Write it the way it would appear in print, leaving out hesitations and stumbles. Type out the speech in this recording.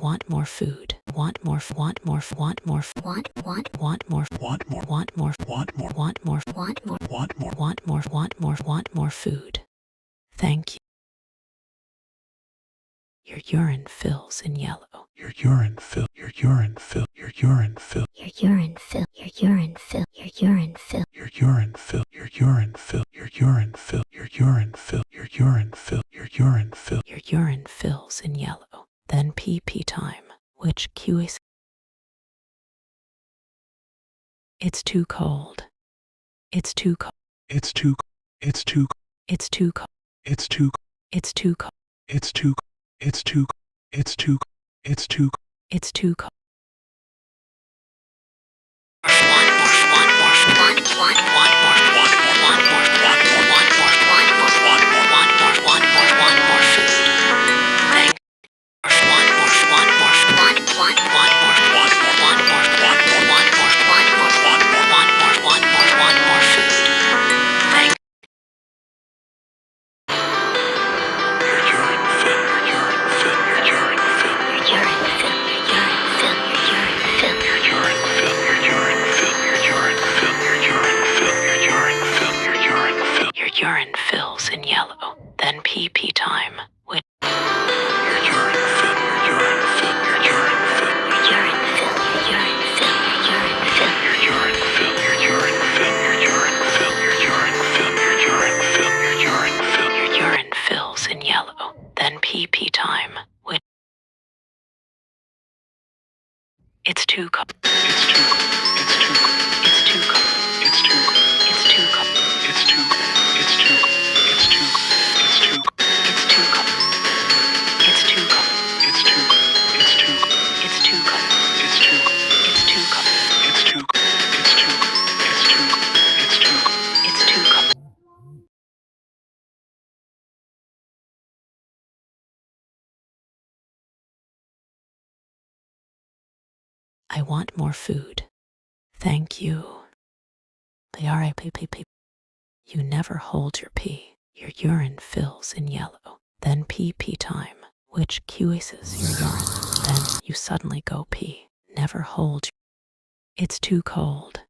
want more food. Want more, want more, want more, want more, want more, want more, want more, want more, want more, want more, want more, want more, want more, want more food. Thank you. Your urine fills in yellow. Your urine fill. Your urine fill. Your urine fill. Your urine fill. Your urine fill. Your urine fill. Your urine fill. Your urine fill. Your urine fill. Your urine fill. Your urine fill. Your urine fill. Your urine fills in yellow. Then pee time, which QAs. It's too cold. It's too cold. It's too. It's too. It's too cold. It's too. It's too cold. It's too. It's too. It's too. It's too. It's too cold. Urine fills in yellow. Then pee time. Which your urine fill. Your urine fill. Your urine fill. Your urine fill. Your urine fill. Your urine fill. Your urine fill. Your urine fill. Your urine fill. Your urine fill. Your urine fill. Your urine fills in yellow. Then pee time. Which it's too cold. It's too. It's too. It's too cold. It's too. It's too cold. It's too. It's too. It's too. It's too. It's too cold. It's too cold. It's too. It's too. It's too cold. It's too. It's too cold. It's too. It's too. It's too. It's too. It's too cold. I want more food. Thank you. PRAPPP. You never hold your pee. Your urine fills in yellow. Then pee time, which QAs your urine. Then you suddenly go pee. Never hold. It's too cold.